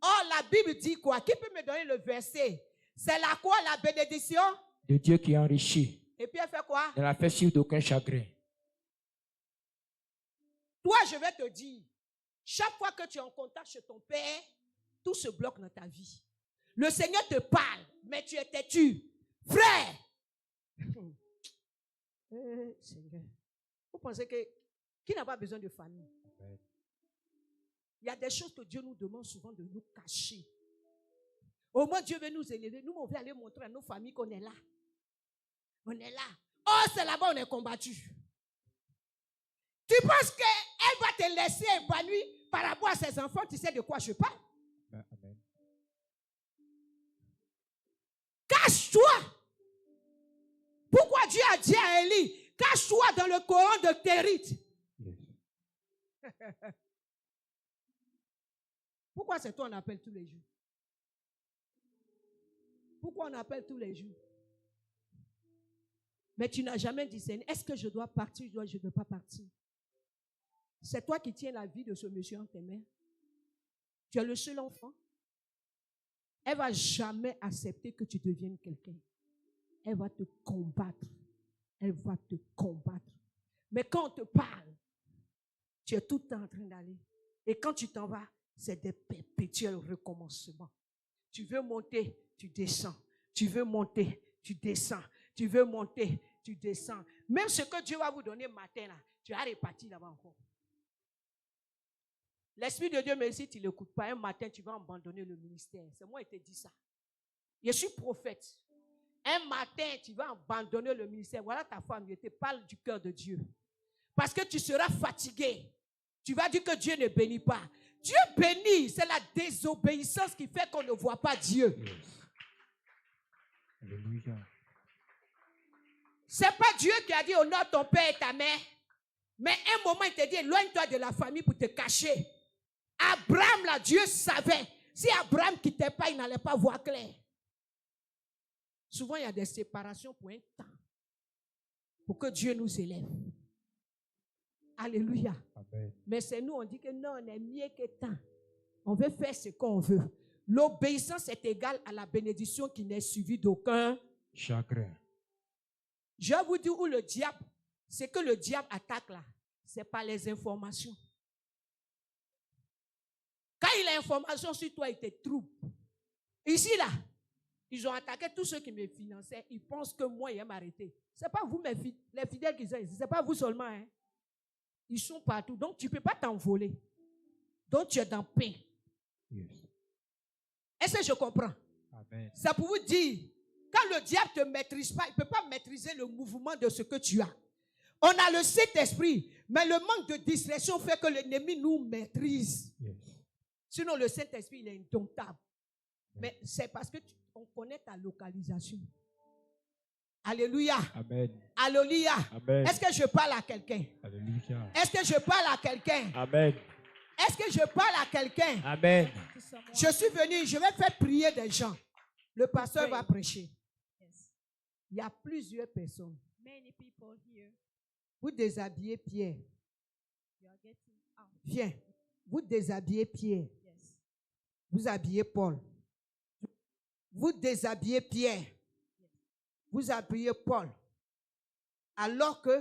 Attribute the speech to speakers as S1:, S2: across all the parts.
S1: Or, la Bible dit quoi? Qui peut me donner le verset? C'est la quoi? La bénédiction
S2: de Dieu qui enrichit.
S1: Et puis elle fait quoi?
S2: Ne la fait suivre d'aucun chagrin.
S1: Toi, je vais te dire, chaque fois que tu es en contact chez ton père, tout se bloque dans ta vie. Le Seigneur te parle, mais tu es têtu. Frère! Seigneur. Vous pensez que qui n'a pas besoin de famille? Il y a des choses que Dieu nous demande souvent de nous cacher. Au moins, Dieu veut nous élever. Nous, on veut aller montrer à nos familles qu'on est là. On est là. Oh, c'est là-bas on est combattu. Tu penses qu'elle va te laisser épanouir par rapport à ses enfants? Tu sais de quoi je parle?
S2: Amen.
S1: Cache-toi. Pourquoi Dieu a dit à Élie, cache-toi dans le coron de Kérit? Yes. Pourquoi c'est toi on appelle tous les jours? Pourquoi on appelle tous les jours? Mais tu n'as jamais discerné. Est-ce que je dois partir ou je ne dois pas partir? C'est toi qui tiens la vie de ce monsieur en tes mains. Tu es le seul enfant. Elle ne va jamais accepter que tu deviennes quelqu'un. Elle va te combattre. Elle va te combattre. Mais quand on te parle, tu es tout le temps en train d'aller. Et quand tu t'en vas, c'est des perpétuels recommencements. Tu veux monter, tu descends. Tu veux monter, tu descends. Tu veux monter, tu descends. Même ce que Dieu va vous donner matin, là, tu vas repartir là-bas encore. L'Esprit de Dieu, même si tu ne l'écoutes pas, un matin, tu vas abandonner le ministère. C'est moi qui te dis ça. Je suis prophète. Un matin, tu vas abandonner le ministère. Voilà ta femme, je te parle du cœur de Dieu. Parce que tu seras fatigué. Tu vas dire que Dieu ne bénit pas. Dieu bénit, c'est la désobéissance qui fait qu'on ne voit pas Dieu.
S2: Alléluia.
S1: C'est pas Dieu qui a dit honore ton père et ta mère. Mais un moment, il te dit éloigne-toi de la famille pour te cacher. Abraham, là, Dieu savait. Si Abraham ne quittait pas, il n'allait pas voir clair. Souvent, il y a des séparations pour un temps. Pour que Dieu nous élève. Alléluia.
S2: Amen.
S1: Mais c'est nous, on dit que non, on est mieux que tant. On veut faire ce qu'on veut. L'obéissance est égale à la bénédiction qui n'est suivie d'aucun
S2: chagrin.
S1: Je vous dis où le diable, c'est que le diable attaque là, c'est pas les informations. Quand il a information sur toi, il te trouble. Ici là, ils ont attaqué tous ceux qui me finançaient. Ils pensent que moi, ils aiment m'arrêter. Ce n'est pas vous, les fidèles qui sont ici. Ce n'est pas vous seulement. Hein. Ils sont partout. Donc, tu ne peux pas t'envoler. Donc, tu es dans pain.
S2: Yes.
S1: Est-ce que je comprends?
S2: Amen.
S1: C'est pour vous dire, quand le diable ne te maîtrise pas, il ne peut pas maîtriser le mouvement de ce que tu as. On a le Saint-Esprit, mais le manque de discrétion fait que l'ennemi nous maîtrise.
S2: Yes.
S1: Sinon, le Saint-Esprit, il est indomptable. Mais c'est parce qu'on connaît ta localisation. Alléluia.
S2: Amen.
S1: Alléluia.
S2: Amen.
S1: Est-ce que je parle à quelqu'un?
S2: Alléluia.
S1: Est-ce que je parle à quelqu'un?
S2: Amen.
S1: Est-ce que je parle à quelqu'un?
S2: Amen.
S1: Je suis venu, je vais faire prier des gens. Le pasteur va prêcher. Il y a plusieurs personnes.
S3: Many people here.
S1: Vous déshabillez Pierre.
S3: You are getting out.
S1: Viens. Vous déshabillez Pierre.
S3: Yes.
S1: Vous habillez Paul. Vous déshabillez Pierre. Vous habillez Paul. Alors que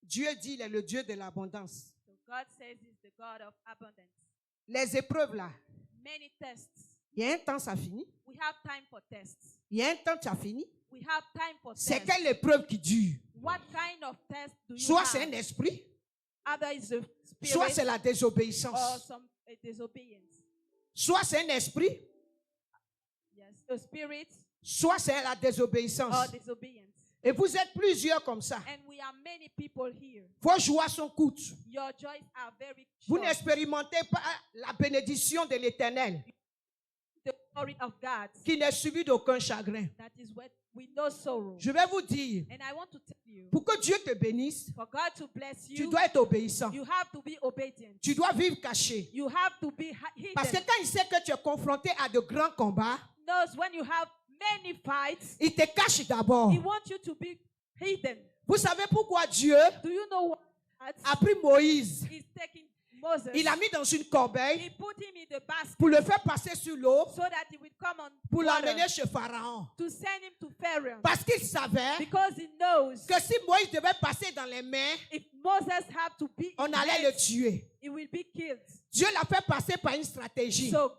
S1: Dieu dit qu'il est le Dieu de l'abondance.
S3: So God says he's the God of abundance.
S1: Les épreuves là,
S3: Many tests.
S1: il y a un temps ça finit.
S3: We have time for tests.
S1: Il y a un temps ça finit.
S3: We have time for
S1: C'est
S3: tests.
S1: quelle épreuve qui dure?
S3: What kind of test do you
S1: Soit
S3: have?
S1: c'est un esprit,
S3: Either it's a spirit
S1: soit c'est la
S3: or
S1: désobéissance.
S3: some disobedience.
S1: Soit c'est un esprit,
S3: Yes, a spirit
S1: soit c'est la désobéissance.
S3: or disobedience.
S1: Et vous êtes plusieurs comme ça.
S3: And we are many people here.
S1: Vos joies sont courtes.
S3: Your joys are very
S1: Vous
S3: short.
S1: n'expérimentez pas la bénédiction de l'Éternel
S3: The glory of God.
S1: qui n'est suivi d'aucun chagrin.
S3: That is what we know sorrow.
S1: Je vais vous dire,
S3: And I want to tell you,
S1: pour que Dieu te bénisse,
S3: for God to bless
S1: tu
S3: you,
S1: dois être obéissant.
S3: you have to be obedient.
S1: Tu dois vivre caché.
S3: You have to be hidden.
S1: Parce que quand il sait que tu es confronté à de grands combats,
S3: Knows when you have many fights,
S1: il te cache d'abord.
S3: he wants you to be hidden.
S1: Vous savez pourquoi Dieu
S3: Do you know what?
S1: a pris Moïse
S3: He's taking Moses.
S1: Il l'a mis dans une corbeille
S3: He put him in the basket
S1: pour le faire passer sur l'eau
S3: so that he would come on
S1: pour
S3: water
S1: l'emmener chez Pharaon.
S3: to send him to Pharaoh.
S1: Parce qu'il savait
S3: Because he knows
S1: que si Moïse devait passer dans les mains,
S3: if Moses had to be
S1: on
S3: in
S1: allait le
S3: hands,
S1: tuer.
S3: he will be killed.
S1: Dieu l'a fait passer par une stratégie
S3: So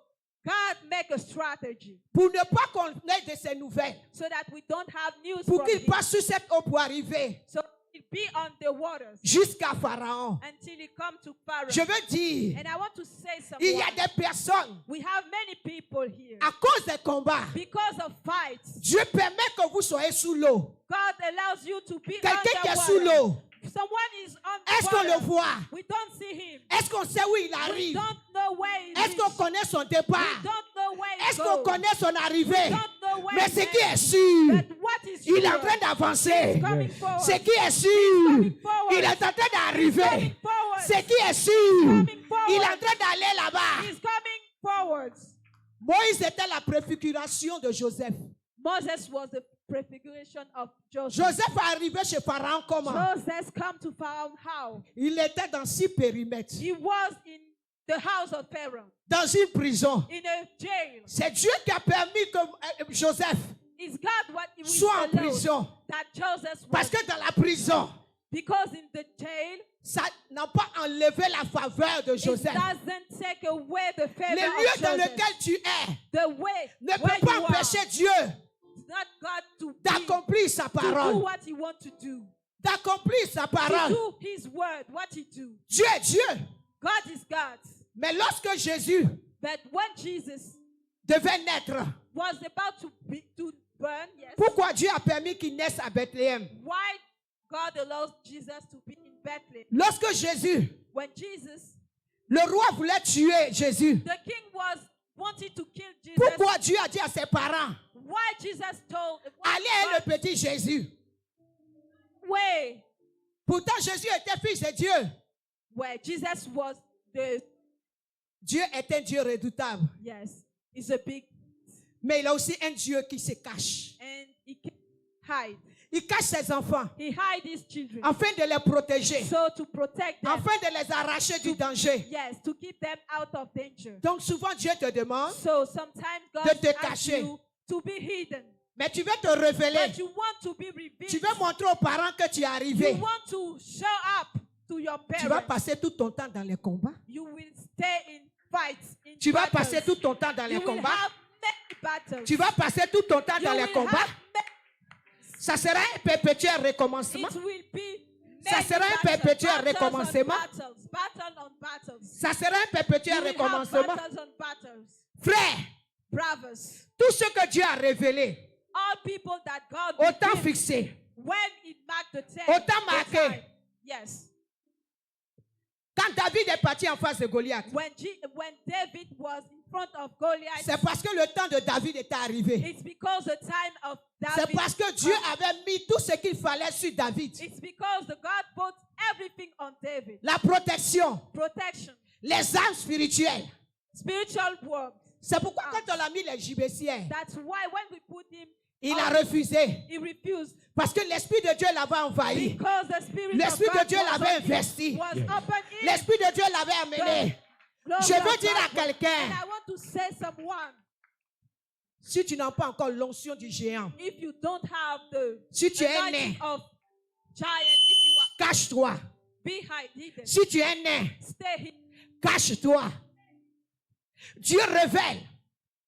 S3: God make a strategy
S1: pour ne pas qu'on ait de ses nouvelles,
S3: so that we don't have news
S1: pour
S3: from
S1: qu'il
S3: him.
S1: passe sur cette eau pour arriver
S3: So he'll be on the waters
S1: jusqu'à Pharaon.
S3: until he come to Pharaoh.
S1: Je veux dire,
S3: And I want to say
S1: il y a
S3: something.
S1: des personnes,
S3: We have many people here.
S1: à cause des combats,
S3: Because of fights,
S1: Dieu permet que vous soyez sous l'eau.
S3: God allows you to be
S1: Quelqu'un qui est sous
S3: underwater.
S1: l'eau,
S3: Someone is
S1: est-ce qu'on le
S3: underwater.
S1: voit?
S3: We don't see him.
S1: Est-ce qu'on sait où il
S3: We
S1: arrive?
S3: don't know where he
S1: Est-ce qu'on
S3: is.
S1: connaît son
S3: We
S1: départ?
S3: don't know where he
S1: Est-ce qu'on
S3: goes.
S1: connaît son
S3: We
S1: arrivée?
S3: don't know where
S1: Mais
S3: he
S1: ce qui est
S3: ends.
S1: sûr,
S3: But what is
S1: il est en
S3: sure,
S1: train d'avancer.
S3: coming
S2: Yes.
S3: forward.
S1: Ce qui est sûr,
S3: coming forward.
S1: il est en train
S3: Coming
S1: d'arriver.
S3: forward.
S1: Ce qui est sûr,
S3: Coming forward.
S1: il est en train d'aller là-bas.
S3: He's coming forward.
S1: Moïse était la préfiguration de Joseph.
S3: Moses was the prefiguration of Joseph.
S1: Joseph est arrivé chez Pharaon comment?
S3: Joseph come to Pharaoh how?
S1: Il était dans 6 périmètres,
S3: He was in the house of Pharaoh,
S1: dans une prison.
S3: in a jail.
S1: C'est Dieu qui a permis que Joseph
S3: Is God what he
S1: soit en
S3: allowed
S1: prison.
S3: that Joseph was?
S1: Parce que dans la prison,
S3: Because in the jail,
S1: ça n'a pas enlevé la faveur de
S3: it
S1: Joseph.
S3: doesn't take away the favor
S1: Les
S3: of
S1: lieux dans
S3: Joseph.
S1: lesquels tu es
S3: The way
S1: ne
S3: where
S1: peut pas
S3: you are,
S1: empêcher Dieu
S3: it's not God to
S1: d'accomplir sa
S3: do
S1: parole.
S3: what he wants to do.
S1: D'accomplir sa
S3: To
S1: parole.
S3: do his word, what he do.
S1: Dieu est Dieu.
S3: God is God.
S1: Mais lorsque Jésus
S3: But when Jesus
S1: devait naître,
S3: was about to burn, yes,
S1: pourquoi Dieu a permis qu'il naisse à Bethléem?
S3: why God allows Jesus to be in Bethlehem?
S1: Lorsque Jésus,
S3: When Jesus,
S1: le roi voulait tuer Jésus,
S3: the king was wanting to kill Jesus,
S1: pourquoi Dieu a dit à ses parents,
S3: why Jesus told,
S1: allez le petit Jésus?
S3: way
S1: Pourtant Jésus était fils de Dieu.
S3: where Jesus was the,
S1: Dieu est un Dieu redoutable.
S3: yes, is a big,
S1: Mais il a aussi un Dieu qui se cache.
S3: and he can hide.
S1: Il cache ses enfants
S3: He hide his children
S1: afin de les protéger,
S3: so to protect them,
S1: afin de les arracher du danger.
S3: yes, to keep them out of danger.
S1: Donc souvent Dieu te demande,
S3: So sometimes God
S1: de te
S3: asks
S1: cacher.
S3: you to be hidden,
S1: mais tu veux te révéler.
S3: but you want to be revealed.
S1: Tu veux montrer aux parents que tu es arrivé.
S3: You want to show up to your
S1: Tu vas
S3: parents.
S1: passer tout ton temps dans les combats.
S3: You will stay in fights, in
S1: Tu vas
S3: battles.
S1: passer tout ton temps dans les
S3: You will
S1: combats.
S3: have many battles.
S1: Tu vas passer tout ton temps
S3: You
S1: dans les
S3: will
S1: combats.
S3: have
S1: Ça sera un perpétuel recommencement.
S3: It will be
S1: Ça
S3: many
S1: sera un
S3: battles,
S1: perpétuel
S3: battles on
S1: recommencement.
S3: battles, battle on battles.
S1: Ça sera un perpétuel
S3: You will have
S1: recommencement.
S3: battles on battles.
S1: Frère,
S3: Brothers,
S1: tout ce que Dieu a révélé,
S3: all people that God
S1: au temps
S3: revealed,
S1: fixé,
S3: when it marked the time,
S1: au temps
S3: the
S1: marqué.
S3: time, yes.
S1: Quand David est parti en face de Goliath,
S3: When David was in front of Goliath,
S1: c'est parce que le temps de David était arrivé.
S3: it's because the time of
S1: C'est
S3: David.
S1: parce que Dieu avait mis tout ce qu'il fallait sur David.
S3: It's because the God put everything on David.
S1: La protection,
S3: Protection,
S1: les armes spirituelles.
S3: spiritual work.
S1: C'est pourquoi quand on a mis les gibeciens,
S3: That's why when we put him,
S1: il a refusé.
S3: he refused.
S1: Parce que l'Esprit de Dieu l'avait envahi.
S3: Because the Spirit
S1: L'Esprit
S3: of
S1: de
S3: God
S1: Dieu
S3: was
S1: l'avait
S3: on him,
S1: investi.
S3: was
S2: Yes.
S3: upon him.
S1: L'Esprit de Dieu l'avait amené.
S3: Glory
S1: Je
S3: of
S1: veux dire à
S3: God. And
S1: quelqu'un,
S3: I want to say someone,
S1: si tu n'as pas encore l'onction du géant,
S3: if you don't have the
S1: si tu es
S3: anointing
S1: né,
S3: of giant, if you are,
S1: cache-toi.
S3: be hidden.
S1: Si tu es né,
S3: Stay hidden.
S1: cache-toi. Dieu révèle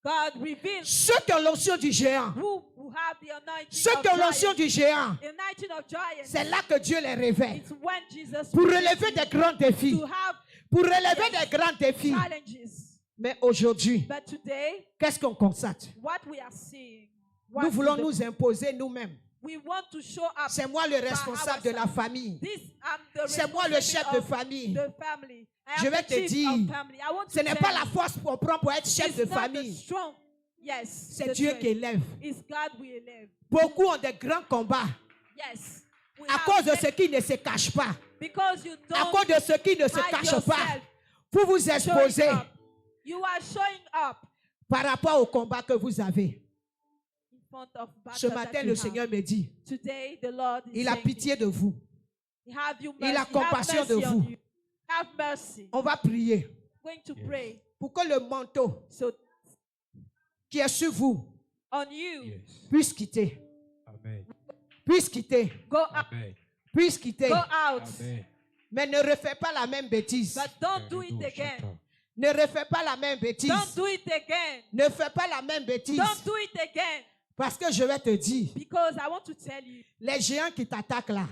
S3: God reveals
S1: ceux qui ont l'onction du géant.
S3: who have the anointing
S1: Ceux
S3: of
S1: qui ont l'onction
S3: giant.
S1: du géant,
S3: The anointing of giants.
S1: c'est là que Dieu les révèle.
S3: It's when Jesus
S1: Pour
S3: reveals
S1: relever
S3: you
S1: des grands défis.
S3: to have
S1: Pour relever des grands défis.
S3: challenges.
S1: Mais aujourd'hui,
S3: But today,
S1: qu'est-ce qu'on constate?
S3: what we are seeing, what
S1: Nous voulons
S3: is the-
S1: nous imposer nous-mêmes.
S3: we want to show up.
S1: C'est moi le responsable de la famille.
S3: This, I'm the
S1: C'est moi le chef de
S3: responsibility
S1: famille.
S3: of the family. I
S1: Je
S3: am
S1: vais
S3: the
S1: te
S3: chief
S1: dire,
S3: of family. I want
S1: Ce
S3: to
S1: n'est
S3: tell
S1: pas
S3: you,
S1: la force qu'on prend pour être chef
S3: it's
S1: de
S3: not the
S1: famille.
S3: strong. Yes,
S1: C'est
S3: the
S1: Dieu
S3: strength.
S1: qui élève.
S3: It's God we elect.
S1: Beaucoup ont des grands combats
S3: Yes. We
S1: à
S3: have
S1: cause de
S3: many-
S1: ce qui ne se cache pas.
S3: because you
S1: À
S3: don't
S1: cause de ce qui ne se
S3: hide
S1: cache pas.
S3: yourself,
S1: Pour vous
S3: showing
S1: exposer
S3: up. You are showing up
S1: par rapport au combat que vous avez.
S3: in front of battles
S1: Ce
S3: that
S1: matin,
S3: you
S1: le
S3: have.
S1: Seigneur me dit,
S3: Today, the Lord is
S1: il a
S3: saying,
S1: pitié de vous.
S3: have you
S1: Il a
S3: mercy,
S1: compassion
S3: have
S1: de
S3: mercy on
S1: vous.
S3: you. have mercy.
S1: On va prier
S3: Going to
S2: Yes.
S3: pray.
S1: pour que le manteau
S3: So
S1: qui est sur vous
S3: on you,
S2: Yes.
S1: puisse quitter.
S2: Amen.
S1: Puisse quitter.
S3: go out.
S2: Amen.
S1: Puisse quitter.
S3: Go out.
S2: Amen.
S1: Mais ne refais pas la même bêtise.
S3: But don't do it again.
S1: Ne refais pas la même bêtise.
S3: Don't do it again.
S1: Ne fais pas la même bêtise.
S3: Don't do it again.
S1: Parce que je vais te dire,
S3: Because I want to tell you,
S1: les géants qui t'attaquent là,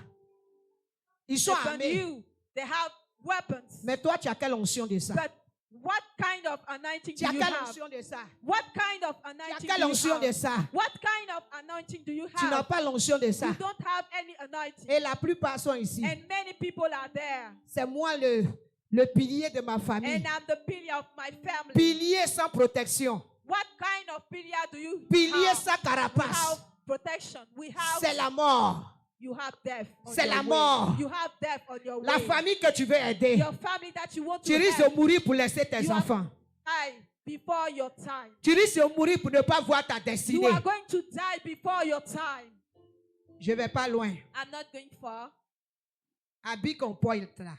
S1: ils sont
S3: upon
S1: armés.
S3: you, they have weapons.
S1: Mais toi, tu as quelle onction de ça?
S3: But what kind of anointing
S1: Tu
S3: do
S1: as
S3: you
S1: quelle
S3: have?
S1: onction de ça?
S3: What kind of
S1: Tu as
S3: anointing
S1: quelle
S3: do you
S1: onction de
S3: have?
S1: ça?
S3: What kind of anointing do you
S1: Tu n'as
S3: have?
S1: pas l'onction de ça.
S3: You don't have any anointing.
S1: Et la plupart sont ici.
S3: And many people are there.
S1: C'est moi le pilier de ma famille.
S3: And I'm the pillar of my family.
S1: Pilier sans protection.
S3: What kind of pillar do you
S1: Pilier
S3: have?
S1: sans
S3: We
S1: carapace.
S3: have protection. We have,
S1: C'est la mort.
S3: you have death on
S1: C'est
S3: your
S1: la
S3: way.
S1: mort.
S3: You have death on your
S1: La
S3: way.
S1: famille que tu veux aider.
S3: Your family that you want
S1: Tu
S3: to
S1: risques
S3: help.
S1: de mourir pour laisser tes
S3: You are-
S1: enfants.
S3: Die before your time.
S1: Tu risques de mourir pour ne pas voir ta
S3: You
S1: destinée.
S3: are going to die before your time.
S1: Je ne vais pas loin.
S3: I'm not going far.
S1: Habille qu'on pointe là.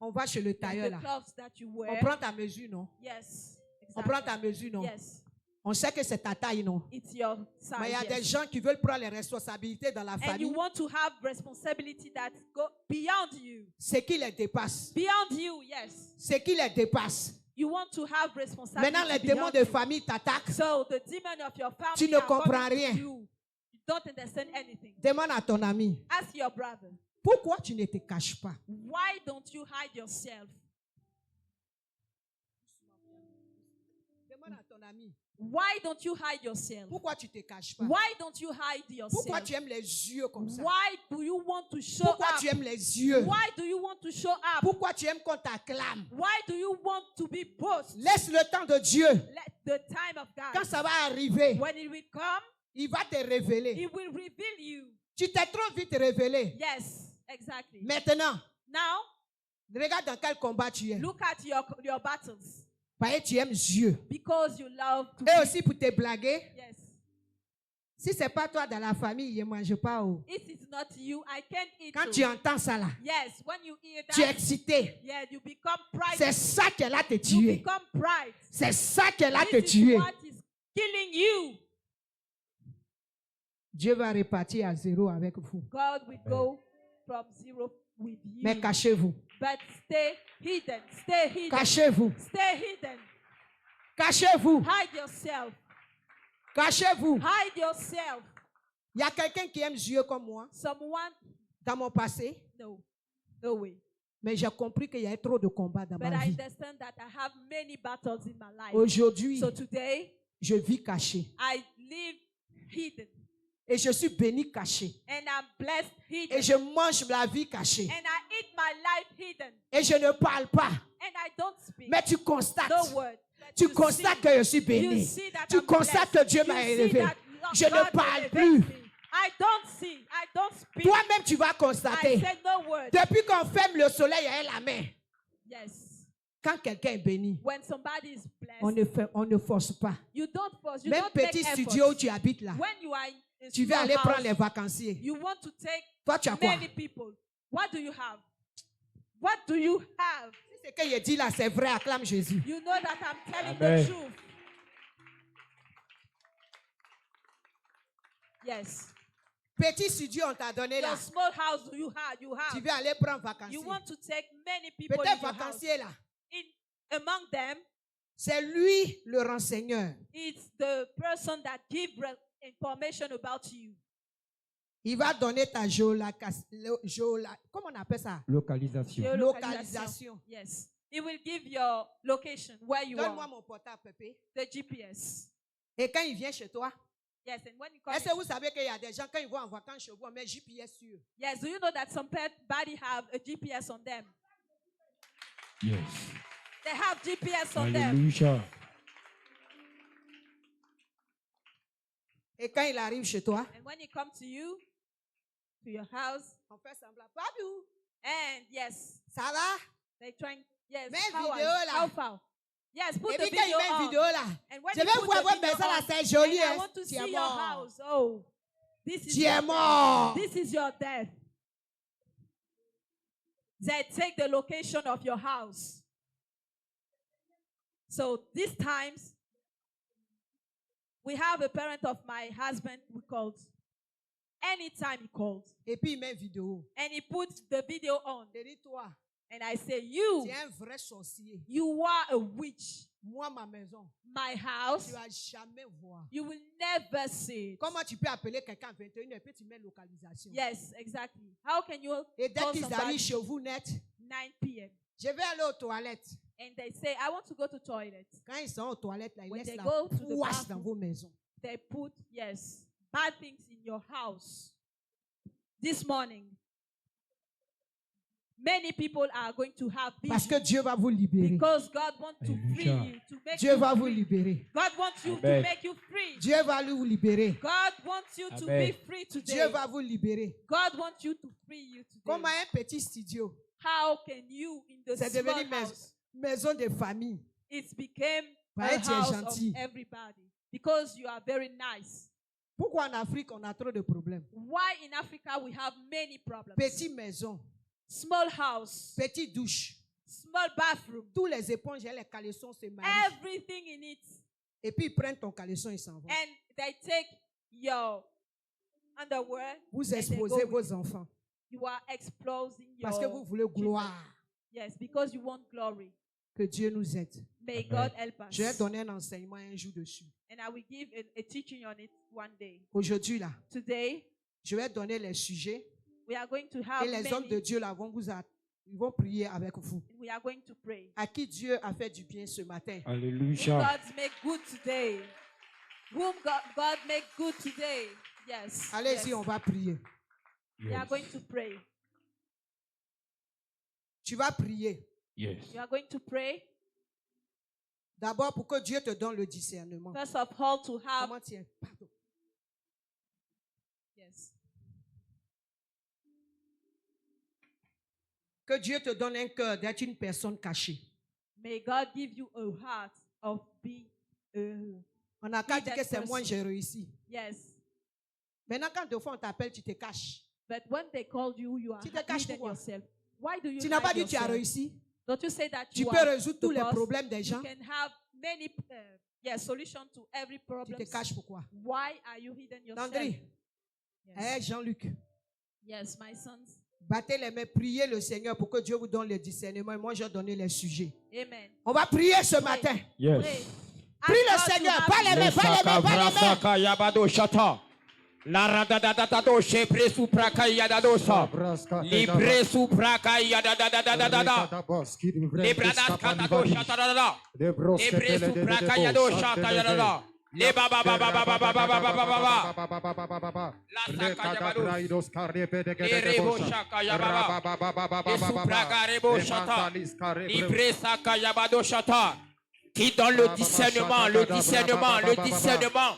S1: On va chez le
S3: Like
S1: tailleur
S3: the
S1: là.
S3: clothes that you
S1: On
S3: wear.
S1: prend ta mesure, non?
S3: Yes.
S1: On
S3: Exactly.
S1: prend ta mesure, non?
S3: Yes.
S1: On sait que c'est ta taille, non?
S3: It's your size.
S1: Mais il y a des
S3: yes.
S1: gens qui veulent prendre les responsabilités dans la
S3: And
S1: famille.
S3: you want to have responsibility that go beyond you.
S1: Ce qui les dépasse.
S3: Beyond you, yes.
S1: Ce qui les dépasse.
S3: You want to have responsibility.
S1: Maintenant, les démons
S3: beyond
S1: de
S3: you.
S1: famille t'attaquent.
S3: So the demon of your family
S1: Tu ne
S3: are
S1: comprends
S3: coming to
S1: rien.
S3: you. You don't understand anything.
S1: Demande à ton ami.
S3: Ask your brother,
S1: Pourquoi tu ne te caches pas?
S3: why don't you hide yourself?
S1: Demande à ton ami.
S3: Why don't you hide yourself?
S1: Pourquoi tu ne te caches pas?
S3: Why don't you hide yourself?
S1: Pourquoi tu aimes les yeux comme ça?
S3: Why do you want to show
S1: Pourquoi
S3: up?
S1: tu aimes les yeux?
S3: Why do you want to show up?
S1: Pourquoi tu aimes qu'on t'acclame?
S3: Why do you want to be boast?
S1: Laisse le temps de Dieu.
S3: Let the time of God.
S1: Quand ça va arriver,
S3: When it will come,
S1: il va te révéler.
S3: it will reveal you.
S1: Tu t'es trop vite révélé.
S3: Yes, exactly.
S1: Maintenant,
S3: Now,
S1: regarde dans quel combat tu es.
S3: look at your battles.
S1: Parce que tu aimes Dieu.
S3: Because you love to
S1: Et aussi pour te blaguer.
S3: Yes.
S1: Si ce n'est pas toi dans la famille, je ne mange pas. Oh.
S3: If it's not you, I can't eat
S1: Quand
S3: you.
S1: tu entends ça là,
S3: Yes, when you hear
S1: tu es
S3: that,
S1: excité.
S3: yeah, you become pride.
S1: C'est ça qui là te
S3: You
S1: tuer.
S3: become pride.
S1: C'est ça qui là te
S3: This is
S1: tuer.
S3: what is killing you.
S1: Dieu va repartir à zéro avec vous.
S3: God will go from zero with you.
S1: Mais cachez-vous.
S3: But stay hidden. Stay hidden.
S1: Cachez-vous.
S3: Stay hidden.
S1: Cachez-vous.
S3: Hide yourself.
S1: Cachez-vous.
S3: Hide yourself.
S1: Il y a quelqu'un qui aime Dieu comme moi
S3: Someone,
S1: dans mon passé.
S3: no. No way.
S1: Mais j'ai compris qu'il y a trop de combats dans
S3: But
S1: ma
S3: I
S1: vie.
S3: understand that I have many battles in my life.
S1: Aujourd'hui,
S3: So today,
S1: je vis caché.
S3: I live hidden.
S1: Et je suis béni caché.
S3: And I'm blessed hidden.
S1: Et je mange la vie cachée.
S3: And I eat my life hidden.
S1: Et je ne parle pas.
S3: And I don't speak.
S1: Mais tu constates.
S3: No word. But
S1: Tu
S3: you
S1: constates
S3: see-
S1: que je suis
S3: you
S1: béni.
S3: see that
S1: Tu
S3: I'm
S1: constates
S3: blessed.
S1: que Dieu
S3: You
S1: m'a
S3: see
S1: élevé.
S3: that
S1: Je ne
S3: God
S1: parle
S3: elevates
S1: plus.
S3: me. I don't see. I don't speak.
S1: Toi-même, tu vas
S3: I
S1: constater.
S3: said no word.
S1: Depuis qu'on ferme le soleil à la main,
S3: Yes.
S1: quand quelqu'un est béni,
S3: When somebody is blessed,
S1: on ne force pas.
S3: you don't force. You
S1: Même
S3: don't make
S1: petit
S3: effort.
S1: studio où tu habites là,
S3: When you are in
S1: tu veux
S3: small
S1: aller
S3: house,
S1: prendre les vacanciers.
S3: you want to take
S1: Toi, tu as quoi?
S3: many people. What do you have? What do you have?
S1: Si ce que je dis là, c'est vrai, acclame Jésus.
S3: You know that I'm telling
S2: Amen.
S3: the truth. Yes.
S1: Petit studio, on t'a donné là.
S3: Your small house you have. You
S1: Tu
S3: have.
S1: veux aller prendre vacanciers.
S3: You want to take many people in
S1: Peut-être
S3: your house.
S1: vacancier là.
S3: Among them,
S1: C'est lui le renseigneur.
S3: it's the person that gives information about you.
S1: Il va donner ta comment on appelle ça?
S2: Localisation.
S1: Localisation.
S3: Yes. He will give your location where you
S1: Donne-moi
S3: are.
S1: mon portable, Pépé.
S3: The GPS.
S1: Et quand il vient chez toi,
S3: Yes, and when you come,
S1: est-ce que vous savez qu'il y a des gens, quand ils vont en vacances chez vous, on met GPS sur eux?
S3: yes, do you know that some body have a GPS on them?
S2: Yes.
S3: They have GPS on them.
S2: Alléluia.
S1: Et quand il arrive chez toi,
S3: And when he come to you, to your house,
S1: on fait semblant. Babou,
S3: and yes,
S1: ça va?
S3: they trying, yes,
S1: Mets
S3: how are
S1: vidéo
S3: you?
S1: là.
S3: How far? Yes, put
S1: Et
S3: the
S1: puis quand il
S3: video
S1: met une
S3: on.
S1: vidéo là,
S3: And when
S1: je
S3: you
S1: vais
S3: put
S1: voir
S3: the
S1: votre
S3: video
S1: maison là,
S3: on,
S1: c'est joli.
S3: and I
S1: Hein?
S3: want to
S1: Tu
S3: see
S1: es
S3: your
S1: mort.
S3: house. Oh, this is
S1: Tu
S3: your
S1: es
S3: death.
S1: mort.
S3: This is your death. They take the location of your house. So these times, we have a parent of my husband who called. Anytime he called.
S1: Et puis il met vidéo.
S3: And he puts the video on.
S1: Il dit toi,
S3: And I say, you
S1: tu es un vrai sorcier.
S3: are a witch.
S1: Moi, ma maison,
S3: My house,
S1: tu vas jamais voir.
S3: you will never see it.
S1: Comment tu peux appeler quelqu'un à 21h et puis tu mets localisation?
S3: Yes, exactly. How can you
S1: Et dès
S3: call
S1: qu'ils
S3: somebody
S1: arrivent chez vous net,
S3: 9 p.m.
S1: je vais aller aux toilettes.
S3: and they say, I want to go to toilet?
S1: Quand ils sont aux toilettes, là, ils
S3: When
S1: laissent
S3: they
S1: la
S3: go to the
S1: poisse dans
S3: bathroom,
S1: vos maisons.
S3: They put, yes, bad things in your house. This morning, many people are going to have
S1: Parce que
S3: visions
S1: Dieu va vous libérer.
S3: because God wants to free
S2: Alléluia.
S3: you, to make
S1: Dieu
S3: you
S1: va vous
S3: free.
S1: libérer.
S3: God wants you to
S2: Amen.
S3: make you free.
S1: Dieu va vous libérer.
S3: God wants you to
S2: Amen.
S3: be free today.
S1: Dieu va vous libérer.
S3: God wants you to free you today.
S1: Comme un petit studio.
S3: How can you in the
S1: C'est
S3: small
S1: devenu
S3: house?
S1: maison de famille.
S3: It became
S1: Parce
S3: a
S1: que tu es
S3: house
S1: gentil.
S3: of everybody because you are very nice.
S1: Pourquoi en Afrique, on a trop de problèmes?
S3: Why in Africa we have many problems?
S1: Petite maison,
S3: Small house,
S1: petite douche.
S3: small bathroom,
S1: Tous les éponges et les caleçons se marient.
S3: everything in it.
S1: Et puis ils prennent ton caleçon et s'en vont.
S3: And they take your underwear.
S1: Vous
S3: and they go
S1: exposez
S3: with
S1: vos
S3: it.
S1: enfants.
S3: You are exposing your
S1: Parce que vous voulez gloire.
S3: Yes, because you want glory.
S1: Que Dieu nous aide.
S3: May
S2: Amen.
S3: God help us.
S1: Je vais donner un enseignement un jour dessus.
S3: And I will give a teaching on it one day.
S1: Aujourd'hui, là,
S3: Today,
S1: je vais donner les sujets.
S3: we are going to have
S1: Et les hommes de
S3: many,
S1: Dieu là ils vont prier avec vous.
S3: we are going to pray.
S1: À qui Dieu a fait du bien ce matin?
S2: Alléluia.
S3: God make good today. Whom God make good today. Yes.
S1: Allez-y,
S3: yes.
S1: on va prier.
S3: We are
S2: Yes.
S3: going to pray.
S1: Tu vas prier.
S2: Yes.
S3: We are going to pray.
S1: D'abord pour que Dieu te donne le discernement.
S3: First of all, to have
S1: Comment tu es? Pardon.
S3: yes.
S1: Que Dieu te donne un cœur d'être une personne cachée.
S3: May God give you a heart of being
S1: On n'a qu'à
S3: Be
S1: dire
S3: that
S1: que c'est moi
S3: person.
S1: j'ai réussi.
S3: yes.
S1: Maintenant, quand deux fois on t'appelle, tu te caches.
S3: But when they called you, you are
S1: Tu te caches
S3: hidden
S1: pourquoi?
S3: yourself. Why do you
S1: Tu n'as pas
S3: hide
S1: dit que tu as
S3: yourself?
S1: réussi.
S3: Don't you say that
S1: Tu
S3: you
S1: peux
S3: are
S1: résoudre
S3: the
S1: tous les
S3: boss?
S1: problèmes des
S3: You
S1: gens.
S3: can have many solutions to every
S1: Tu
S3: problem.
S1: te caches pourquoi?
S3: Why are you hidden yourself?
S1: Landry,
S3: Yes.
S1: Jean-Luc,
S3: Yes, my sons.
S1: battez les mains, priez le Seigneur pour que Dieu vous donne le discernement. Et moi, je vais donner les sujets.
S3: Amen.
S1: On va prier ce matin.
S2: Yes.
S3: Pray.
S1: Prie le
S3: Ask God to
S1: Seigneur.
S3: have
S1: Pas les mains, pas les mains, pas les mains.
S2: Saka yabado shata. La radadadado shebre supraka yadadosa. Libre supraka yadadadadada. Libradas katado shata dada. Libre supraka yado shata yadada. Le baba baba baba baba baba baba. La saka yabado. Rebo shaka yababa. Le supraka rebo shata. Libre saka yabado shata. Qui donne le discernement, le discernement, le discernement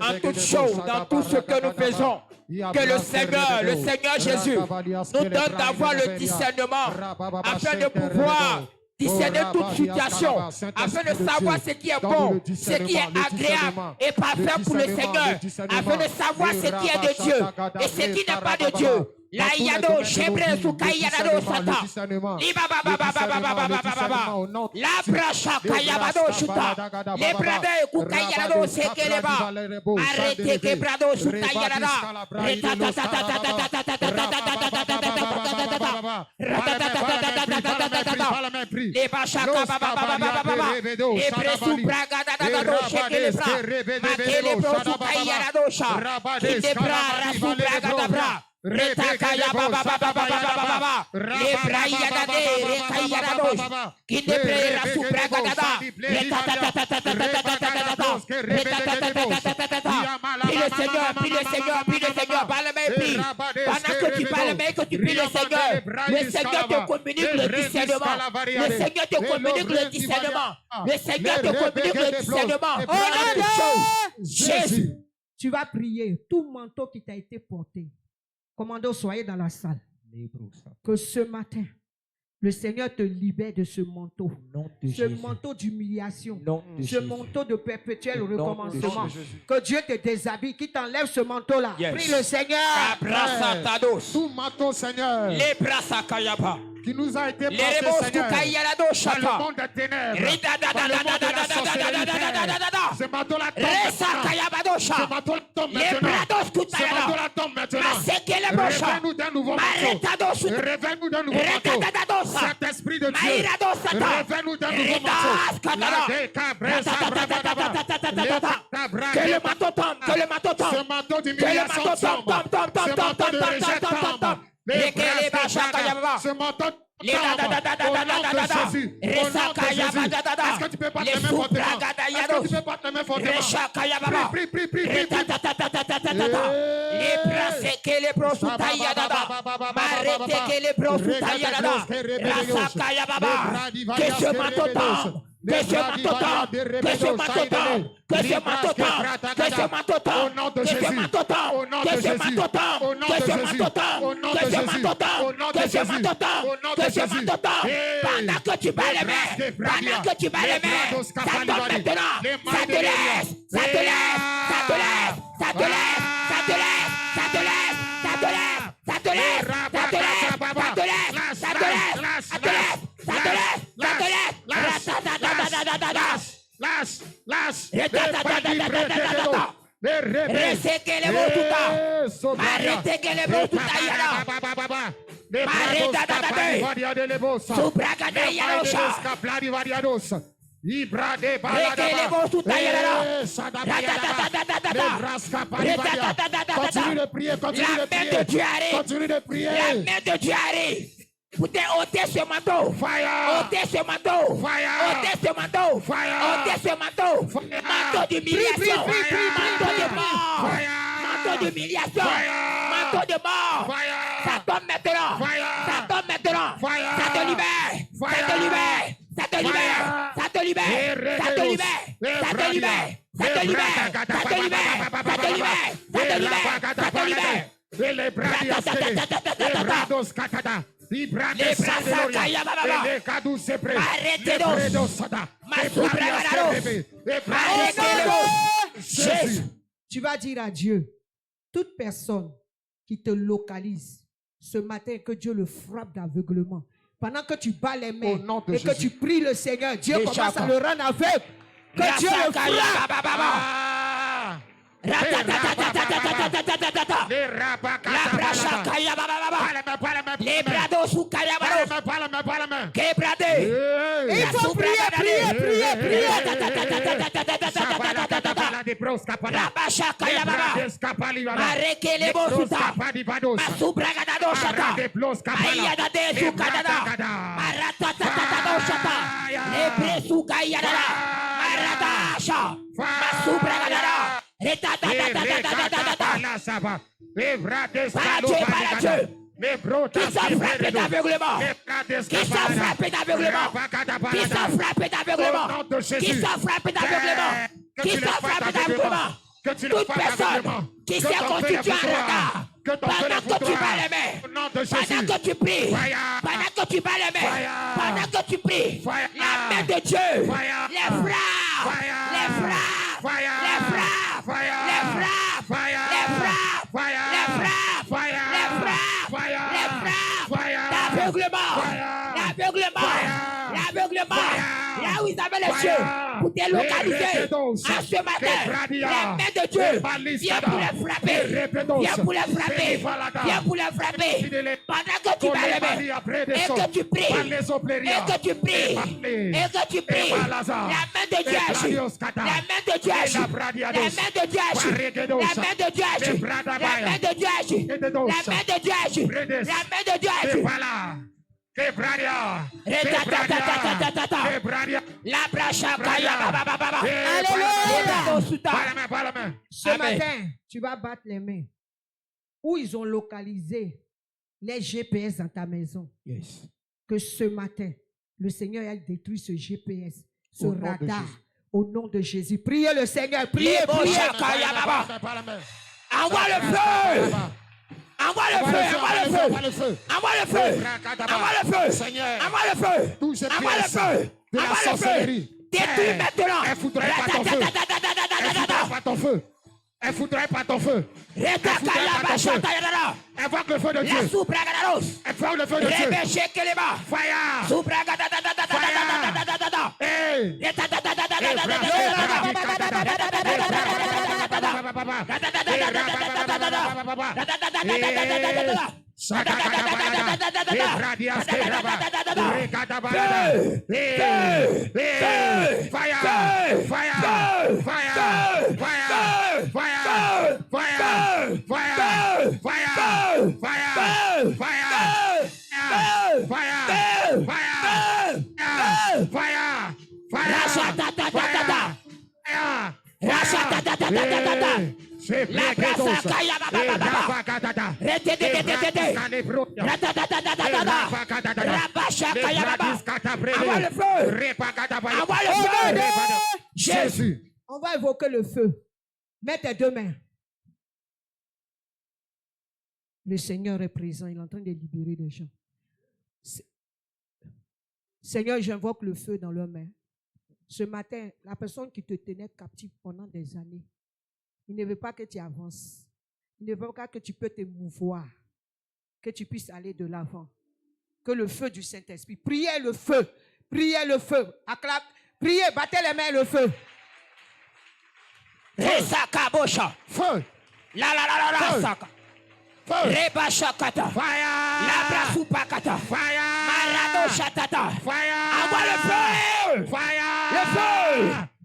S2: en toutes choses, dans tout ce que nous faisons. Que le Seigneur Jésus nous donne d'avoir le discernement afin de pouvoir discerner toute situation, afin de savoir ce qui est bon, ce qui est agréable et parfait pour le Seigneur, afin de savoir ce qui est de Dieu et ce qui n'est pas de Dieu. La yado shebre suka yado sata. Liba baba baba baba baba baba. La bracha kayabado shuta. Le brade kuka yado sekeleba. Arrête que brado shuta yada. Le bachaka baba baba baba baba. Le bresu braga da do shekelebra. Makele brosu kayado sha. Le bra rasu braga da bra. Retakaya baba baba baba baba lebraya dade rekaya dos kinde prera supraga dada prie le Seigneur, prie le Seigneur, prie le Seigneur, parle mais prie. Pendant que tu parles mais que tu pries le Seigneur te communique le discernement. Le Seigneur te communique le discernement. Le Seigneur te communique le discernement. Au nom de Jésus.
S1: Tu vas prier tout manteau qui t'a été porté. Commando, soyez dans la salle. Que ce matin, le Seigneur te libère de ce manteau. Ce manteau d'humiliation. Ce manteau de perpétuel recommencement. Que Dieu te déshabille, qui t'enlève ce manteau-là.
S2: Yes.
S1: Prie le Seigneur.
S2: Abraça tados.
S4: Tout manteau, Seigneur.
S2: Lebrasa kayaba.
S4: qui nous a été
S2: Les
S4: porté,
S2: rebos
S4: Seigneur,
S2: Tukaïalado
S4: par le
S2: Shata.
S4: monde des ténèbres, par le monde de la sorcellerie, Père. Ce manteau-là tombe
S2: Resa
S4: maintenant.
S2: Kayabadosha.
S4: Ce manteau-là tombe
S2: Les
S4: maintenant.
S2: brados
S4: Ce
S2: Kutayala.
S4: manteau-là tombe maintenant.
S2: Masekele Bosha.
S4: Révèle-nous d'un nouveau manteau.
S2: Maretadosu.
S4: Révèle-nous d'un nouveau manteau.
S2: Retadadosa.
S4: Saint-Esprit de Dieu,
S2: Maïradosata.
S4: révèle-nous d'un nouveau
S2: Redas
S4: manteau.
S2: Katala.
S4: La décabresa bravadaba.
S2: Que le manteau tombe, que le manteau
S4: Ce
S2: tombe.
S4: manteau
S2: Que le
S4: d'humiliation
S2: manteau tombe,
S4: tombe.
S2: tombe, tombe,
S4: Ce
S2: tombe,
S4: manteau de
S2: tombe,
S4: rejet
S2: tombe, tombe,
S4: tombe.
S2: tombe.
S4: Les
S2: Lekele
S4: bras
S2: Bashaka Yababa.
S4: ce manteau
S2: Les
S4: tombe. Au nom de Jésus. Au nom de Jésus. Est-ce que tu peux battre les mains fortement? Est-ce que tu peux battre les mains fortement? Prie, prie, prie, prie, prie.
S2: Les bras séqués, les bros sous taillada. Marrete que les bros sous taillada. Rasaka Yababa. Que ce manteau tombe. Que ce manteau tombe. Que ce manteau tombe. Que ce manteau tombe. Que ce manteau tombe.
S4: Au nom de
S2: Que ce
S4: Jésus.
S2: manteau tombe.
S4: Au nom
S2: Que
S4: de
S2: ce
S4: Jésus.
S2: manteau tombe.
S4: Au nom
S2: Que
S4: de
S2: ce
S4: Jésus.
S2: manteau tombe.
S4: Au nom
S2: Que
S4: de
S2: ce
S4: Jésus.
S2: manteau tombe.
S4: Au nom de
S2: Que ce
S4: Jésus.
S2: manteau tombe.
S4: Au nom de
S2: Que ce
S4: Jésus.
S2: manteau tombe.
S4: Hey.
S2: Pendant que tu bats les mains. Pendant que tu bats les mains. Ça tombe maintenant. Ça te laisse. Ça te laisse. Ça te laisse. Ça te laisse. Ça te laisse. Ça te laisse. Ça te laisse. Ça te laisse. Ça te laisse. Ça te laisse. Ça te laisse. Ça te laisse. Ça te laisse. Ça te laisse. Ça te laisse.
S4: Lâche.
S2: Reseke les mots tout à. Arrêtez que les mots tout à yala.
S4: Continue de prier, continue de prier. Continue de prier.
S2: La main de Dieu arrive. Pour ôter ce manteau. Ôtez ce manteau. Ôtez ce manteau. Ôtez ce manteau. Manteau d'humiliation. Manteau de mort. Manteau d'humiliation. Manteau de mort. Ça tombe maintenant. Ça tombe maintenant. Ça te libère. Ça te libère. Ça te libère. Ça te libère. Ça te libère. Ça te libère. Ça te libère. Ça te libère. Ça te libère. Ça te libère. Ça te libère.
S4: Les bras les
S1: Jésus. Tu vas dire à Dieu, toute personne qui te localise ce matin, que Dieu le frappe d'aveuglement. Pendant que tu bats les mains et que tu pries le Seigneur, Dieu commence à le rendre aveugle. Que Dieu le frappe.
S2: Les brados sous
S1: Il faut prier.
S2: Qui sont frappés d'aveuglement. Qui sont frappés d'aveuglement. Qui sont frappés d'aveuglement. Qui sont frappés d'aveuglement. Qui sont frappés d'aveuglement. Toute personne qui s'est constituée en retard. Pendant que tu bats les mains. Pendant que tu pries. Pendant que tu bats les mains. Pendant que tu pries. La main de Dieu. Les frappes. Les frappes. Les frappes. Les frappes. Les frappes. Les frappes. Les frappes. Les frappes. L'aveuglement. L'aveuglement. L'aveuglement. Là où ils avaient les yeux pour te localiser. En ce matin, les mains de Dieu viennent pour les frapper. Viens pour les frapper. Viens pour les frapper. Pendant que tu bats les mains et que tu pries. Et que tu pries. Et que tu pries. La main de Dieu agit. La main de Dieu agit. La main de Dieu agit. La main de Dieu agit. La main de Dieu agit. La main de Dieu agit. La main de Dieu agit. La bracha kaya baba baba.
S1: Alléluia. Ce matin, tu vas battre les mains. Où ils ont localisé les GPS dans ta maison.
S2: Yes.
S1: Que ce matin, le Seigneur a détruit ce GPS, ce
S4: Au nom de
S1: radar.
S4: Jésus.
S1: Au nom de Jésus. Priez le Seigneur. Priez,
S2: Les
S1: priez.
S2: bracha kaya baba. Envoie le feu. Envoie le feu, envoie le feu, envoie le feu, envoie le feu,
S4: Seigneur,
S2: envoie le feu,
S4: tous ces
S2: envoie le
S4: pièces
S2: feu,
S4: de la
S2: envoie le feu,
S4: sorcellerie.
S2: détruis maintenant.
S4: Elle foudrait pas ton feu. Elle foudrait pas ton feu. Elle Elle foudroie par ton feu. Invoque le feu de Dieu. Invoque le feu de Dieu. Fire. Jésus.
S1: On va évoquer le feu. Mets tes deux mains. Le Seigneur est présent. Il est en train de libérer les gens. Seigneur, j'invoque le feu dans leurs mains. Ce matin, la personne qui te tenait captive pendant des années, il ne veut pas que tu avances. Il ne veut pas que tu peux te mouvoir, que tu puisses aller de l'avant. Que le feu du Saint-Esprit, priez le feu, acclame, priez, battez les mains, le feu.
S4: Feu.
S2: Reba Shakata.
S4: Fire.
S2: Labra Supakata.
S4: Fire.
S2: Marado Shatata.
S4: Fire.
S2: Envoie le feu.
S4: Fire.
S2: Le feu.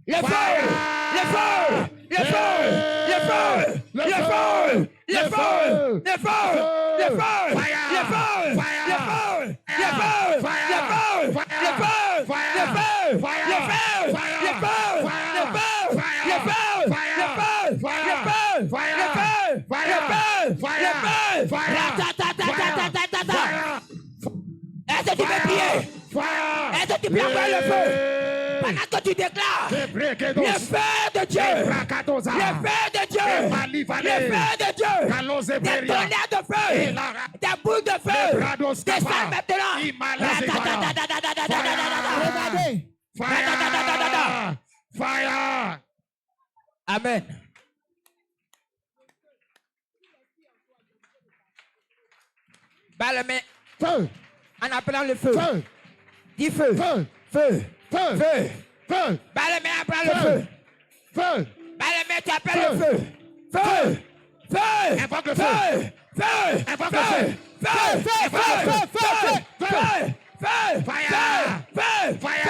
S2: Le feu. Le feu. Le feu. Le feu. Le feu. Le feu. Le feu. Le feu.
S4: Fire.
S2: Le feu.
S4: Fire.
S2: Le feu. Le feu.
S4: Fire.
S2: Le feu.
S4: Fire.
S2: Le feu.
S4: Fire.
S2: Le feu.
S4: Fire.
S2: Le feu.
S4: Fire.
S2: Le feu.
S4: Fire.
S2: Le feu.
S4: Fire.
S2: Le feu.
S4: Fire.
S2: Le feu.
S4: Fire.
S2: Le feu.
S4: Fire.
S2: Le feu.
S4: Fire.
S2: Le feu.
S4: Fire.
S2: Le feu.
S4: Fire.
S2: Ratatatatata.
S4: Fire.
S2: Est-ce que tu peux prier?
S4: Fire.
S2: Est-ce que tu peux envoyer le feu? Pendant que tu déclares le feu de Dieu, le feu de Dieu, le feu de Dieu, des tonnerres de feu, des boules de feu, descends maintenant.
S1: Regardez.
S4: Fire. Fire.
S2: Amen. Bas les mains
S4: Feu.
S2: en appelant le feu.
S4: Feu.
S2: Dis feu.
S4: Feu.
S2: Feu.
S4: Feu.
S2: Feu.
S4: Feu.
S2: Bas les mains en appelant le feu.
S4: Feu.
S2: Bas les mains, tu appelles le feu. Feu. Feu.
S4: Invoque le feu.
S2: Feu. Feu.
S4: Invoque le feu.
S2: Feu. Feu. Feu. Feu. Feu. Feu.
S4: Fire.
S2: Feu.
S4: Fire.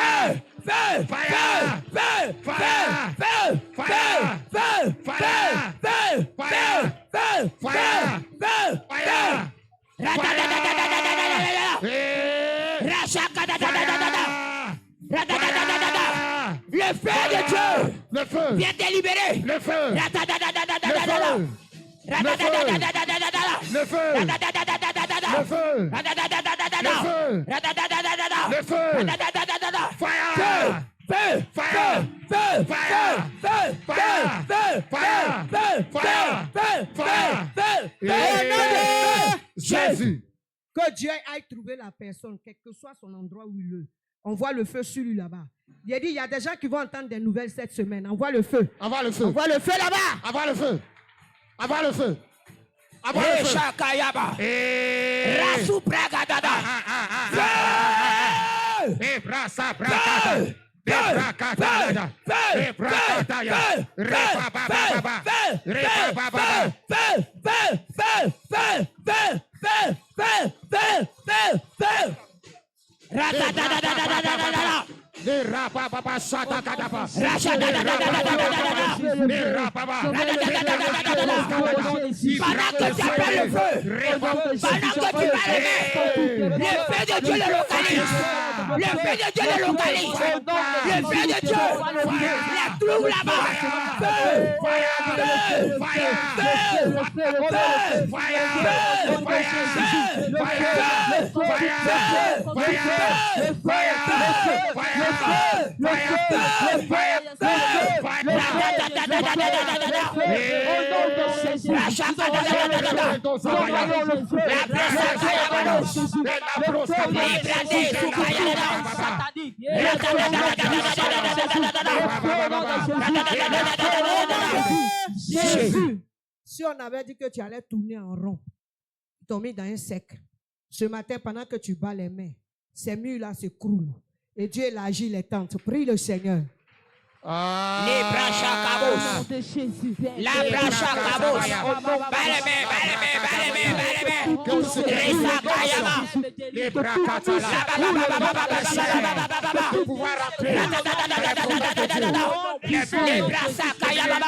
S2: Feu.
S4: Fire.
S2: Feu.
S4: Fire.
S2: Feu.
S4: Fire.
S2: Feu.
S4: Fire.
S2: Feu.
S4: Fire.
S2: Feu.
S4: Fire.
S2: Feu.
S4: Fire.
S2: Le feu de Dieu
S4: Le feu.
S2: vient te libérer.
S4: Le feu. Le feu. Le feu. Le feu. Le feu. Fire.
S2: Feu.
S4: Fire.
S2: Feu.
S4: Fire.
S2: Feu.
S4: Fire.
S2: Feu.
S4: Fire.
S2: Feu.
S4: Fire. Fire. Jésus.
S1: Que Dieu aille trouver la personne, quel que soit son endroit où il est. On voit le feu sur lui là-bas. Il a dit, il y a des gens qui vont entendre des nouvelles cette semaine. Envoie le feu.
S4: Envoie le feu.
S1: Envoie le feu là-bas.
S4: Envoie le feu. Envoie le feu. Envoie le feu.
S2: Shakayaba.
S4: Et...
S2: Rasu Pragadada.
S4: Et brasa brakata. Et brakata. Et brakata. Repababa. Repababa. Les rapababa satakadaba. Les rapababa.
S2: Pendant que tu appelles le feu, pendant que tu vas les mains, le feu de Dieu le localise. Le feu de Dieu le localise. Le feu de Dieu la trouve là-bas. Feu, feu, feu,
S1: Jésus. Si on avait dit que tu allais tourner en rond, ils t'ont mis dans un cercle. Ce matin, pendant que tu bats les mains, ces murs-là s'écroulent. Et Dieu élargit les tentes. Prie le Seigneur.
S2: Les bras chacabos. La bras chacabos. Baleme. Resa kayama. Les bras katala. Les bras sakayama.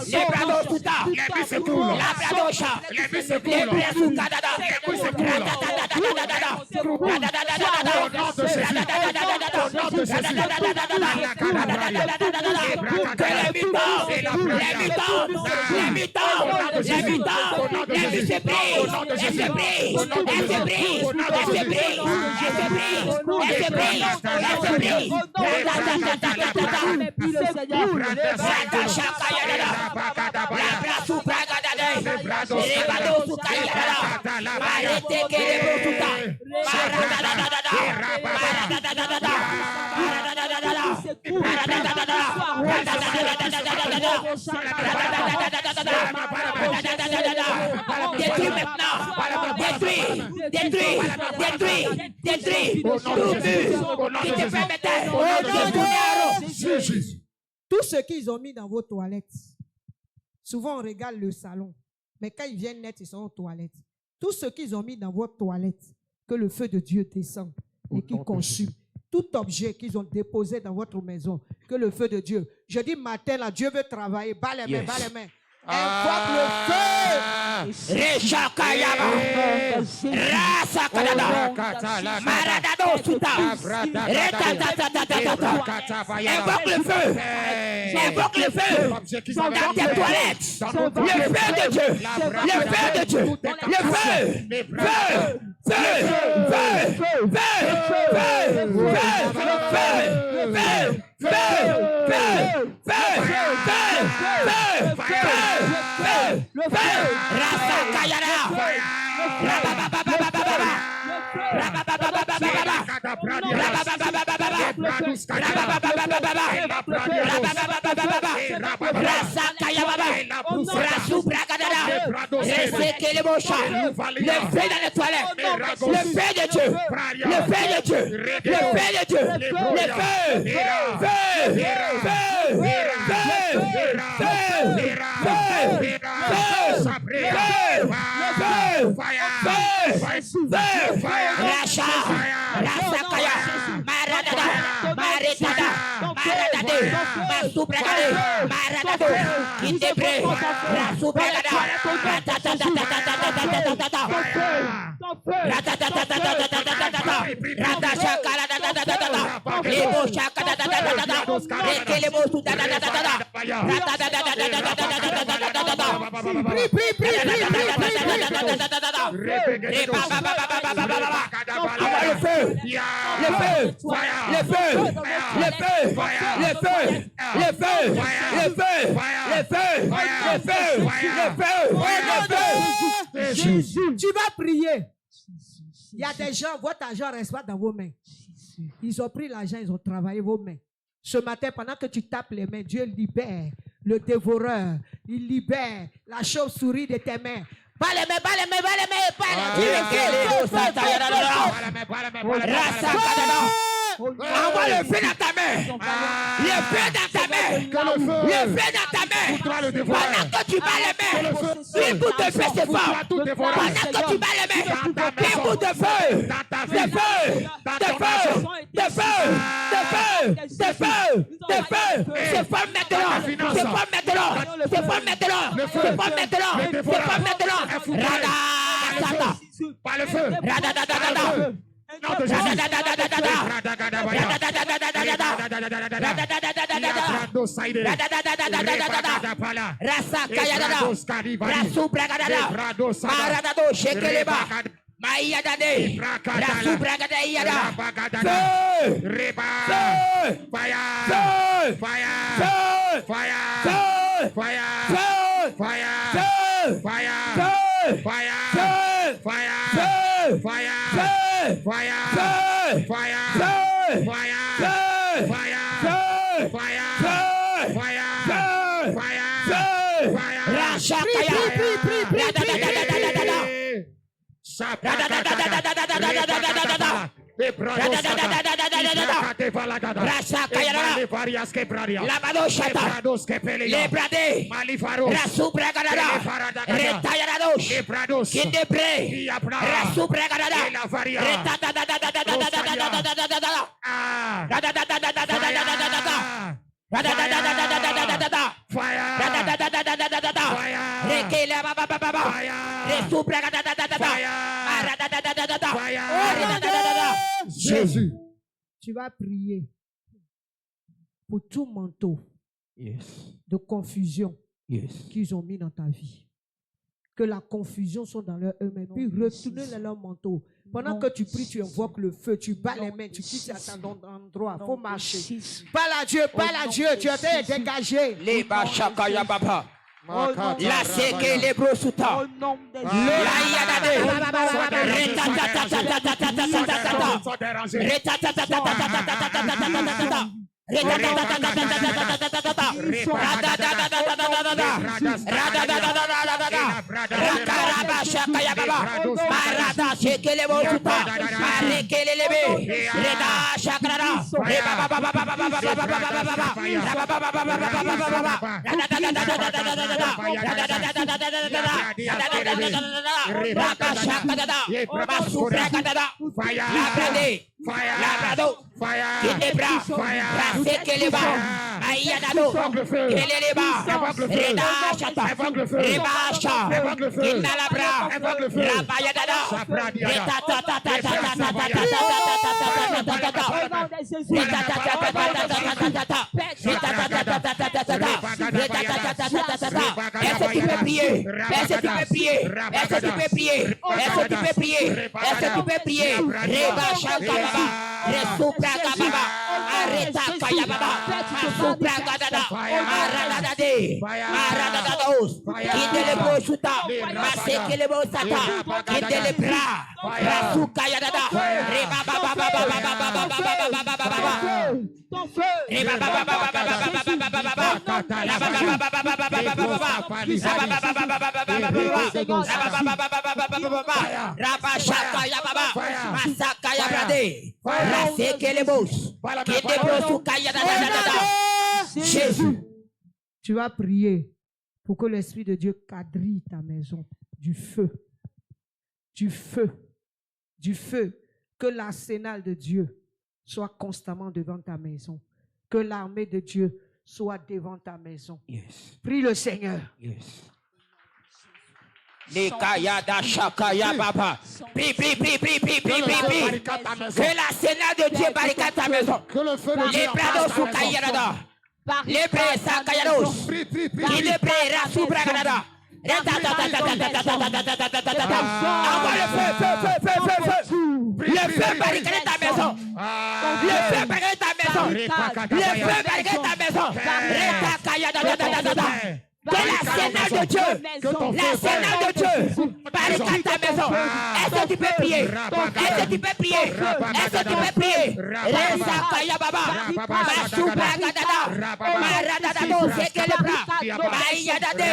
S2: Les bras dosuta. La bras dosha. Les bras sukadada. Détruis maintenant. Détruis.
S1: Tout ce qu'ils ont mis dans vos toilettes, souvent on regarde le salon, mais quand ils viennent net, ils sont aux toilettes. Tout ce qu'ils ont mis dans vos toilettes, que le feu de Dieu descend et qu'il consume. Tout objet qu'ils ont déposé dans votre maison, que le feu de Dieu. Je dis matin, là, Dieu veut travailler. Bas les mains. Invoque le feu.
S2: Invoque le feu dans tes toilettes. Le feu de Dieu.
S1: Tu vas prier. Il y a des gens, votre argent ne reste pas dans vos mains. Ils ont pris l'argent, ils ont travaillé vos mains. Ce matin, pendant que tu tapes les mains, Dieu libère le dévoreur. Il libère la chauve-souris de tes mains.
S2: Envoie le feu dans ta main. Le feu dans ta main. Le feu dans ta main. Pendant que tu bats les mains, une bout de feu c'est fort. Pendant que tu bats les mains, une bout de feu. C'est fort maintenant. Rada.
S4: Par le feu. Non, de Jésus.
S2: Feu. Feu. Rachakaya.
S4: Jésus.
S1: Tu vas prier pour tout manteau de confusion qu'ils ont mis dans ta vie. Que la confusion soit dans leur eux-mêmes. Puis retournez leur manteau. Pendant que tu pries, tu invoques le feu, tu bats les mains, tu quittes à ton endroit. Il faut marcher. Parle à Dieu, parle à Dieu. Tu es dégagé.
S2: Les Bachakaya Baba. La seke les brosuta.
S1: Au nom de Jésus. Jésus, tu vas prier pour que l'Esprit de Dieu quadrille ta maison du feu, du feu, du feu, que l'arsenal de Dieu soit constamment devant ta maison, que l'armée de Dieu soit devant ta maison. Prie le Seigneur.
S2: Les Kayada Shakaya Baba. Prie. Que l'arsenal de Dieu barricade ta maison. Les Prados sous Kayada. Les Prés Sakayados. Qui les Prés Rassou Braganada. Envoie le feu. Le feu barricade ta maison. Le feu barricade ta maison. Le feu barricade ta maison. Que l'arsenal de Dieu, l'arsenal de Dieu, barricade ta maison. Est-ce que tu peux prier? Est-ce que tu peux prier? Est-ce que tu peux prier? Reza Kaya Baba, Masubra Gadada, Maradado, Sekelebra, Mayadade,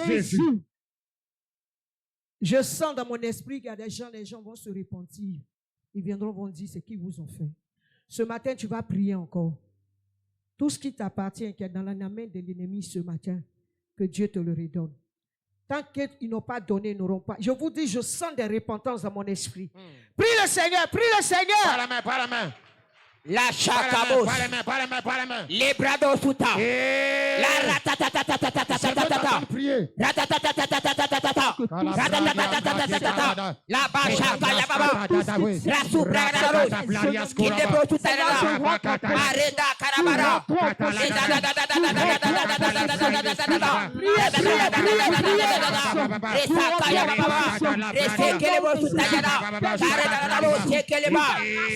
S1: Jésus. Je sens dans mon esprit qu'il y a des gens, les gens vont se repentir. Ils viendront, vont dire ce qu'ils vous ont fait. Ce matin, tu vas prier encore. Tout ce qui t'appartient, qui est dans la main de l'ennemi ce matin, que Dieu te le redonne. Tant qu'ils n'ont pas donné, ils n'auront pas. Je vous dis, je sens des repentances dans mon esprit. Prie le Seigneur, prie le Seigneur.
S4: Pas la main.
S2: La chakabos,
S4: Pas la main.
S2: les brados souta, la ratatatatatatatata, ratatatatatatatata, la bachaka ya baba, la subragadaros, qui débrouille tout à l'heure, arrêta carabara,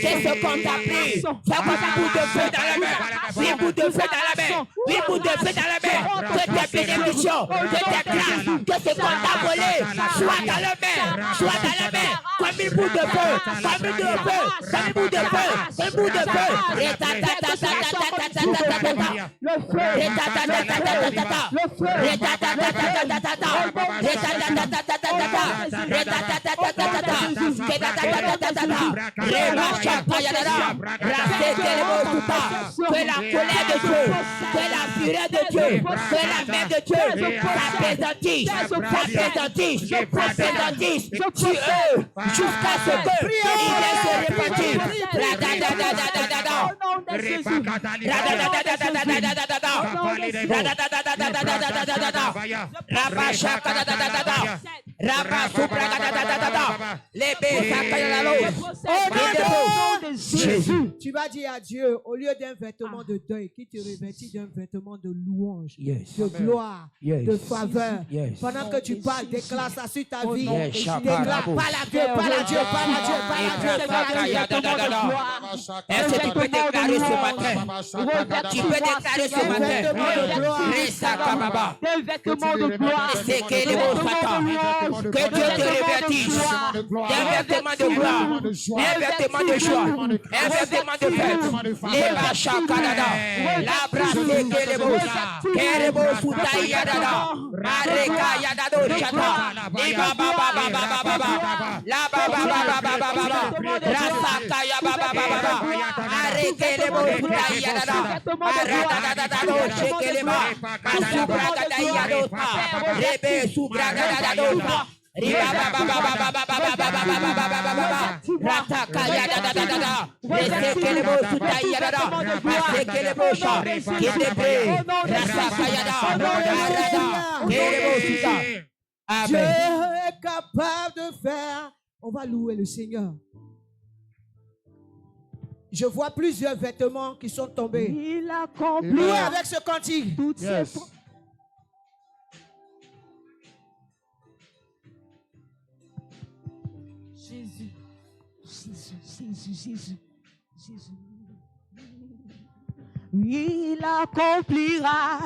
S2: C'est ce qu'on t'a pris. C'est comme un bout de feu dans la main. 8 bouts de feu dans la main. 8 bouts de feu dans la main. Que tes bénédictions, que tes grâces, que ce qu'on t'a volé soit dans la main. Soit dans la main. Comme une bout de feu. Comme une bout de feu. Comme une bout de feu. Comme une bout de feu. Que la colère de Dieu, que la fureur de Dieu, que la main de Dieu s'appesantisse sur eux jusqu'à ce que il se répandisse.
S1: Jésus. Tu vas dire à Dieu, au lieu d'un vêtement de deuil, qui te revêtit d'un vêtement de louange, de gloire, de faveur. Pendant que tu parles, déclare ça sur ta vie. Déclare, parle à Dieu, parle à Dieu, parle à Dieu, parle à Dieu, parle à Dieu.
S2: Est-ce que tu peux déclarer ce matin? Tu peux déclarer ce matin.
S5: Des vêtements de gloire.
S2: Que Dieu te revêtisse d'un vêtement de gloire, un vêtement de joie, un vêtement de fête. Les bachas Canada, la brasse Kerebo Soutaïadada, Areka Yadado Chata, Iba Baba Baba Baba, La Baba Baba Baba, Rasaka Yababa Baba, Areke Rebo Soutaïadada, Aradadadado Shekelema, Asubragada Yadota, Rebe Subragadadota. Riba baba baba baba baba baba baba rataka yada da da da da resekele bo sutai yada da resekele bo sha kitepe rasaka yada arada kele bo suta.
S1: Dieu
S2: Amen.
S1: est capable de faire. On va louer le Seigneur. Je vois plusieurs vêtements qui sont tombés.
S5: Il accomplit
S1: Louez avec ce cantique.
S5: toutes ses Jésus. Il accomplira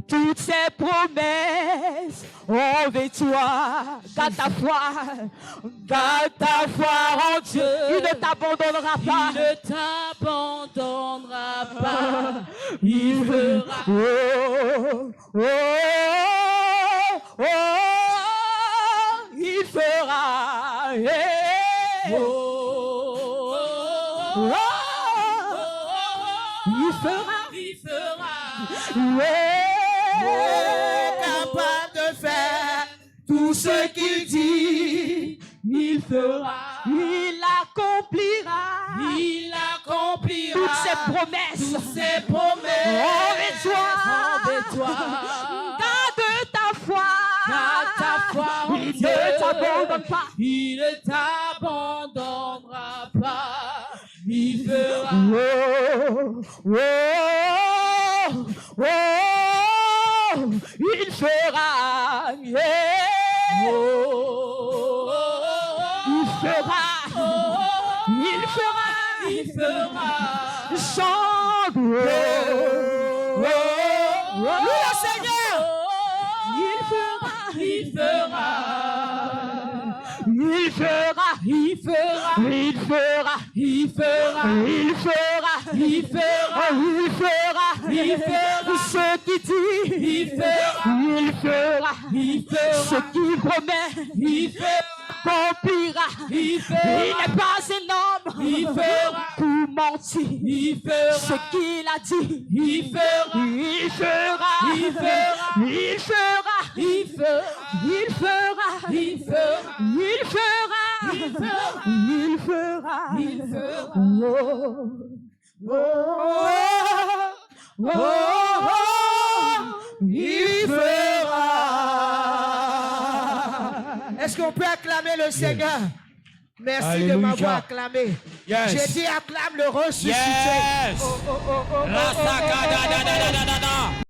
S5: toutes ses promesses. Envers-toi, garde ta foi en Dieu. Il ne t'abandonnera pas.
S3: Il ne t'abandonnera pas. Il fera.
S5: Il fera.
S3: Il fera.
S1: Capable de faire tout ce qu'il dit.
S3: Il fera.
S5: Il accomplira.
S3: Il accomplira
S5: toutes ses promesses.
S3: toutes ses promesses.
S5: Envers-toi. Garde ta foi.
S3: Garde ta foi en
S5: Il
S3: Dieu.
S5: ne t'abandonne pas.
S3: Il ne t'abandonnera pas. Il fera.
S5: Il fera. Il fera. Chante.
S1: Loue le Seigneur.
S5: Il fera. Ce qu'il dit. Il fera. Ce qu'il promet. Accomplira. Il n'est pas un homme pour mentir. Ce qu'il a dit. Il fera.
S1: Est-ce qu'on peut acclamer le Seigneur? Merci
S2: Alléluia.
S1: de m'avoir acclamé.
S2: Yes.
S1: J'ai dit acclame le ressuscité.
S2: Yes.
S1: Oh, oh, oh, oh, oh, oh, oh,
S2: Rasaka
S1: oh,
S2: da
S1: oh,
S2: da da
S1: oh.
S2: da da da.